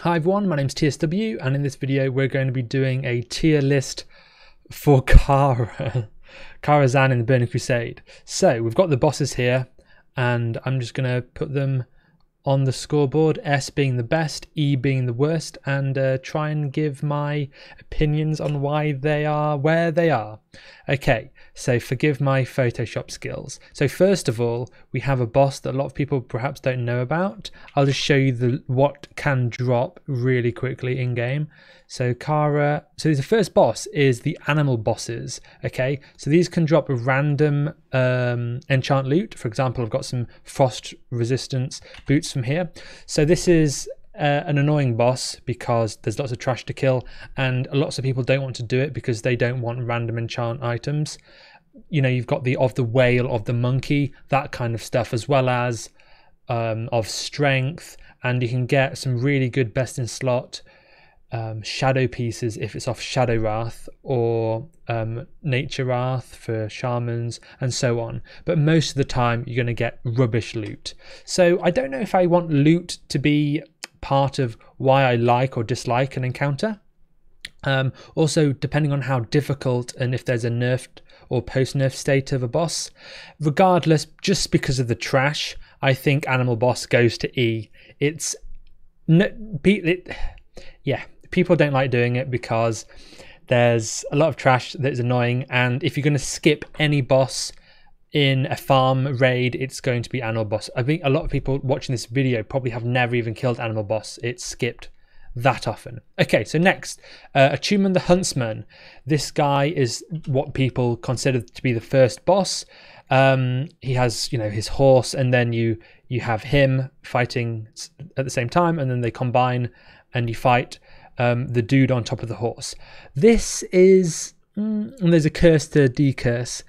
Hi everyone, my name's TSW, and in this video we're going to be doing a tier list for Karazhan in the Burning Crusade. So we've got the bosses here, and I'm just going to put them on the scoreboard, S being the best, E being the worst, and try and give my opinions on why they are where they are. Okay, so forgive my Photoshop skills. So first of all, we have a boss that a lot of people perhaps don't know about. I'll just show you what can drop really quickly in game. So the first boss is the animal bosses. Okay, so these can drop a random enchant loot. For example, I've got some frost resistance boots from here. So this is an annoying boss because there's lots of trash to kill, and lots of people don't want to do it because they don't want random enchant items. You know, you've got the whale, of the monkey, that kind of stuff, as well as of strength, and you can get some really good best in slot shadow pieces if it's off Shadow Wrath or Nature Wrath for shamans and so on. But most of the time you're going to get rubbish loot. So I don't know if I want loot to be part of why I like or dislike an encounter. Also, depending on how difficult and if there's a nerfed or post-nerf state of a boss. Regardless, just because of the trash, I think Animal Boss goes to E. People don't like doing it because there's a lot of trash that's annoying, and if you're going to skip any boss in a farm raid, it's going to be Animal Boss. I think a lot of people watching this video probably have never even killed Animal Boss. It's skipped that often. Okay, so next, Attumen the Huntsman. This guy is what people consider to be the first boss. He has, his horse, and then you have him fighting at the same time, and then they combine and you fight the dude on top of the horse. This is, there's a curse to decurse.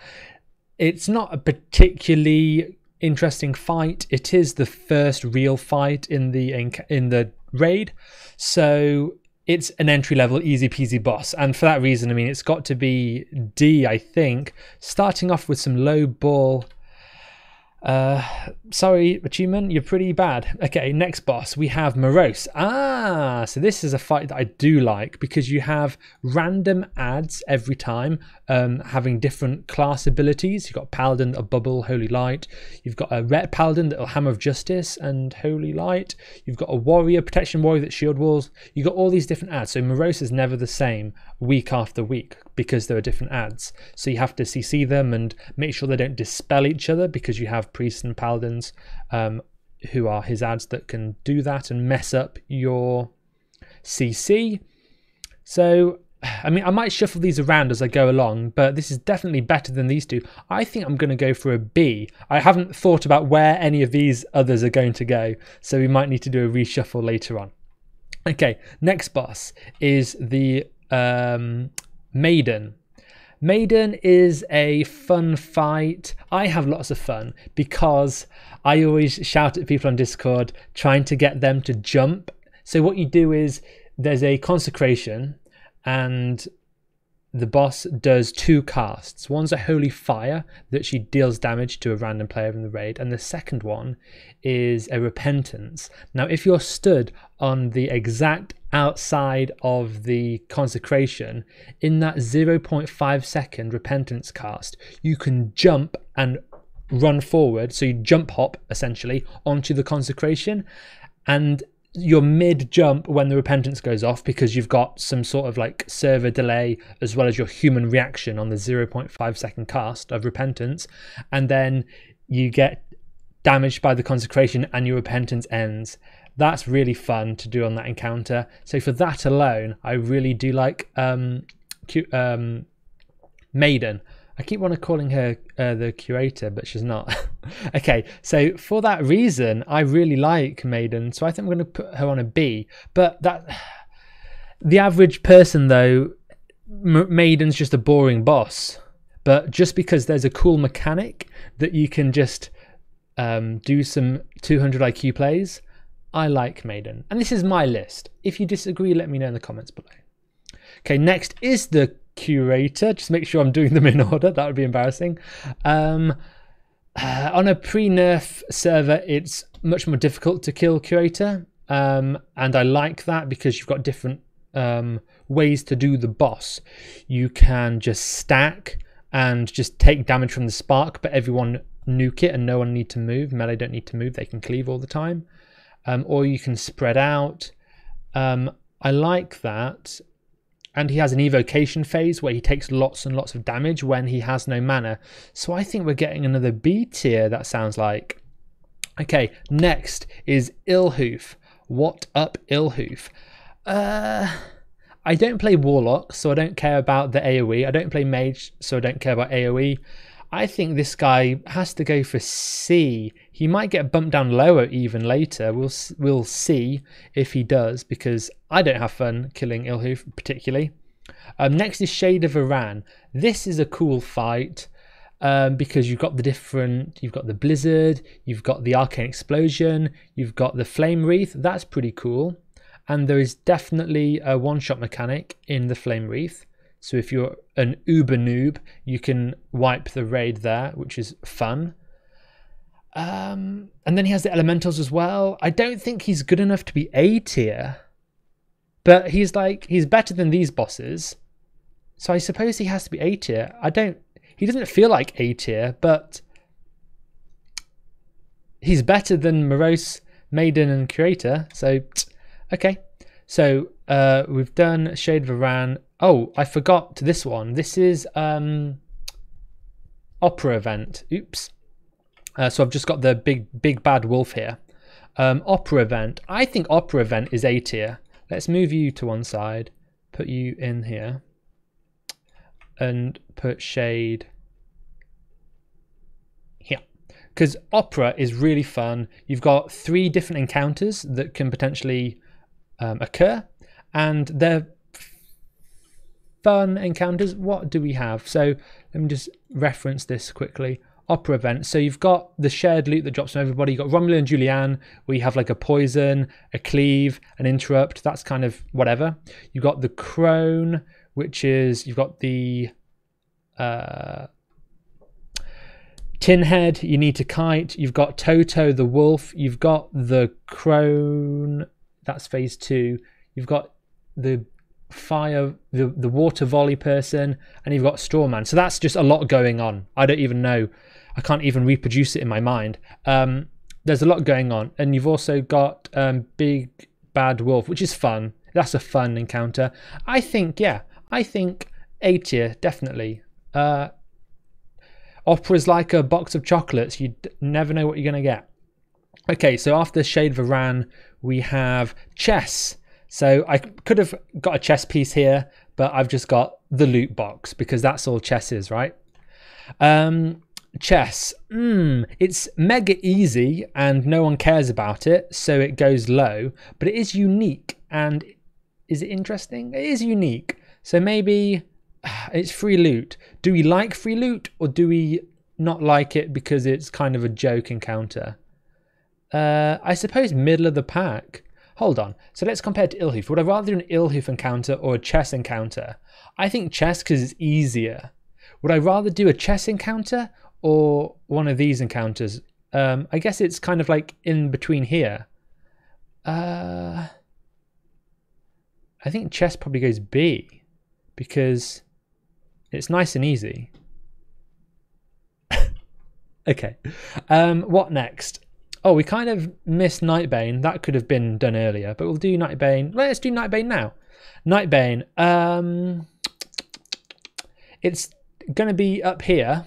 It's not a particularly interesting fight. It is the first real fight in the raid, so it's an entry level easy peasy boss, and for that reason, I mean, it's got to be D, I think, starting off with some low ball. Sorry, Achievement, you're pretty bad. Okay, next boss, we have Morose. So this is a fight that I do like because you have random adds every time, having different class abilities. You've got Paladin, a bubble, Holy Light. You've got a Ret Paladin, that'll Hammer of Justice and Holy Light. You've got a Warrior, Protection Warrior, that Shield Walls. You've got all these different adds. So Morose is never the same week after week because there are different adds. So you have to CC them and make sure they don't dispel each other, because you have priests and paladins who are his adds that can do that and mess up your CC. So, I mean, I might shuffle these around as I go along, but this is definitely better than these two. I think I'm going to go for a B. I haven't thought about where any of these others are going to go, so we might need to do a reshuffle later on. Okay, next boss is the Maiden. Maiden is a fun fight. I have lots of fun because I always shout at people on Discord trying to get them to jump. So what you do is there's a consecration, and the boss does two casts. One's a Holy Fire that she deals damage to a random player in the raid, and the second one is a Repentance. Now, if you're stood on the exact outside of the consecration, in that 0.5 second Repentance cast, you can jump and run forward. So you jump hop essentially onto the consecration, and you're mid jump when the Repentance goes off, because you've got some sort of like server delay as well as your human reaction on the 0.5 second cast of Repentance, and then you get damaged by the consecration and your Repentance ends. That's really fun to do on that encounter. So for that alone, I really do like Maiden. I keep wanting to calling her the Curator, but she's not. Okay, so for that reason, I really like Maiden, so I think I'm going to put her on a B. But the average person, though, Maiden's just a boring boss. But just because there's a cool mechanic that you can just do some 200 IQ plays, I like Maiden. And this is my list. If you disagree, let me know in the comments below. Okay, next is the Curator. Just make sure I'm doing them in order. That would be embarrassing. On a pre-nerf server, it's much more difficult to kill Curator. and I like that because you've got different ways to do the boss. You can just stack and just take damage from the spark, but everyone nuke it and no one need to move. Melee don't need to move, they can cleave all the time. Or you can spread out. I like that. And he has an evocation phase where he takes lots and lots of damage when he has no mana. So I think we're getting another B tier, that sounds like. Okay, next is Ill-Hoof. What up, Ill-Hoof? I don't play Warlock, so I don't care about the AoE. I don't play Mage, so I don't care about AoE. I think this guy has to go for C. He might get bumped down lower even later. We'll see if he does, because I don't have fun killing Ill-Hoof particularly. Next is Shade of Iran. This is a cool fight because you've got the Blizzard, you've got the Arcane Explosion, you've got the Flame Wreath. That's pretty cool. And there is definitely a one-shot mechanic in the Flame Wreath. So if you're an uber noob, you can wipe the raid there, which is fun. And then he has the elementals as well. I don't think he's good enough to be A tier, but he's better than these bosses. So I suppose he has to be A tier. He doesn't feel like A tier, but he's better than Morose, Maiden and Curator. So, okay. So we've done Shade of Iran. Oh, I forgot this one. This is Opera Event. Oops. So I've just got the big bad wolf here. Opera Event. I think Opera Event is A tier. Let's move you to one side. Put you in here. And put Shade here. Because Opera is really fun. You've got 3 different encounters that can potentially occur. And they're fun encounters. What do we have? So let me just reference this quickly. Opera Event. So you've got the shared loot that drops from everybody. You've got Romulus and Julianne, where you have like a poison, a cleave, an interrupt. That's kind of whatever. You've got the crone, which is, you've got the tin head, you need to kite. You've got Toto the wolf. You've got the crone. That's phase 2. You've got the fire, the water volley person, and you've got Strawman. So that's just a lot going on. I don't even know. I can't even reproduce it in my mind. There's a lot going on. And you've also got Big Bad Wolf, which is fun. That's a fun encounter. I think A tier, definitely. Opera's like a box of chocolates. You never know what you're going to get. Okay, so after Shade of Iran, we have chess. So I could have got a chess piece here, but I've just got the loot box because that's all chess is, right? Chess. It's mega easy and no one cares about it, so it goes low, but it is unique. And is it interesting? It is unique. So maybe it's free loot. Do we like free loot or do we not like it because it's kind of a joke encounter? I suppose middle of the pack. Hold on. So let's compare to Ill-Hoof. Would I rather do an Ill-Hoof encounter or a chess encounter? I think chess because it's easier. Would I rather do a chess encounter or one of these encounters? I guess it's kind of like in between here. I think chess probably goes B because it's nice and easy. Okay. What next? Oh, we kind of missed Nightbane. That could have been done earlier, but we'll do Nightbane. Let's do Nightbane now. Nightbane. It's going to be up here,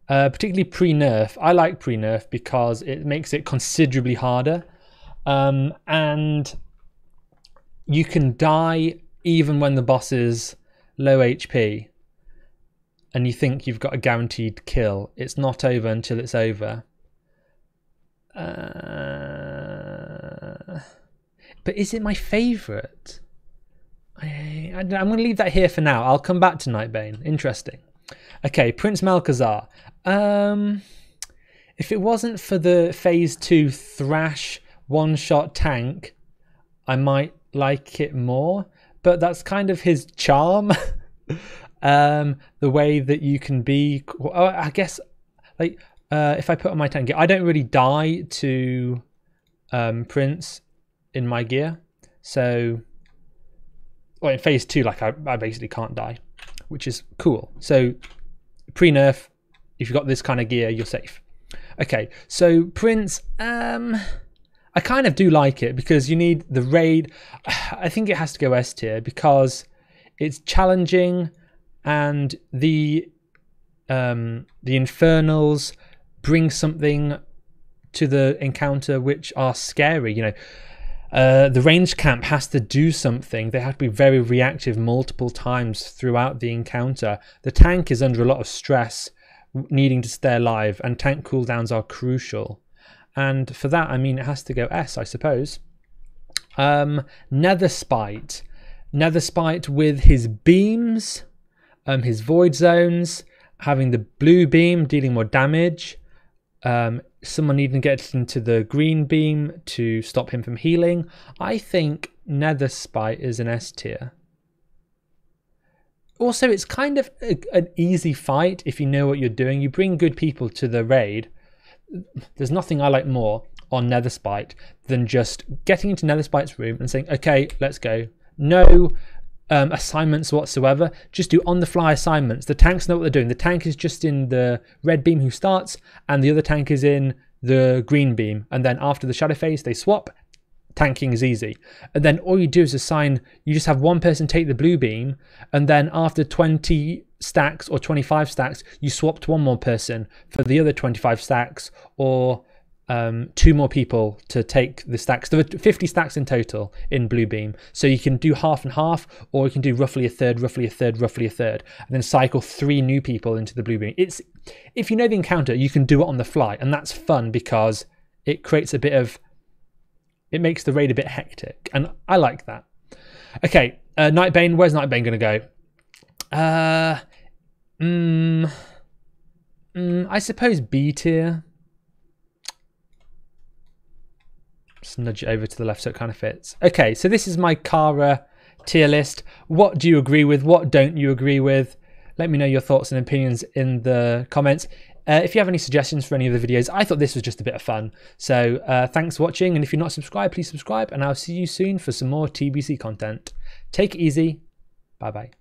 particularly pre-nerf. I like pre-nerf because it makes it considerably harder. And you can die even when the boss is low HP and you think you've got a guaranteed kill. It's not over until it's over. But is it my favourite? I'm going to leave that here for now. I'll come back to Nightbane. Interesting. Okay, Prince Malchezaar. If it wasn't for the phase 2 thrash one-shot tank, I might like it more. But that's kind of his charm. The way that you can be... I guess, if I put on my tank, I don't really die to Prince in my gear. So, well, in phase 2, like I basically can't die, which is cool. So pre-nerf, if you've got this kind of gear, you're safe. Okay, so Prince, I kind of do like it because you need the raid. I think it has to go S tier because it's challenging, and the infernals bring something to the encounter which are scary. You know, the range camp has to do something. They have to be very reactive multiple times throughout the encounter. The tank is under a lot of stress, needing to stay alive, and tank cooldowns are crucial. And for that, I mean, it has to go S, I suppose. Netherspite. Netherspite with his beams, his void zones, having the blue beam, dealing more damage. Someone needing to get into the green beam to stop him from healing. I think Netherspite is an S tier. Also, it's kind of an easy fight if you know what you're doing. You bring good people to the raid. There's nothing I like more on Netherspite than just getting into Netherspite's room and saying, okay, let's go. No assignments whatsoever. Just do on-the-fly assignments. The tanks know what they're doing. The tank is just in the red beam who starts, and the other tank is in the green beam. And then after the shadow phase, they swap. Tanking is easy. And then all you do is assign, you just have one person take the blue beam, and then after 20 stacks or 25 stacks, you swap to one more person for the other 25 stacks, or 2 more people to take the stacks. There are 50 stacks in total in blue beam. So you can do half and half, or you can do roughly a third, roughly a third, roughly a third, and then cycle 3 new people into the blue beam. It's, if you know the encounter, you can do it on the fly, and that's fun because it creates a bit of, it makes the raid a bit hectic, and I like that. Okay, Nightbane. Where's Nightbane going to go? I suppose B tier. Just nudge it over to the left so it kind of fits. Okay, so this is my Kara tier list. What do you agree with? What don't you agree with? Let me know your thoughts and opinions in the comments. If you have any suggestions for any of the videos, I thought this was just a bit of fun. So thanks for watching, and if you're not subscribed, please subscribe, and I'll see you soon for some more TBC content. Take it easy. Bye-bye.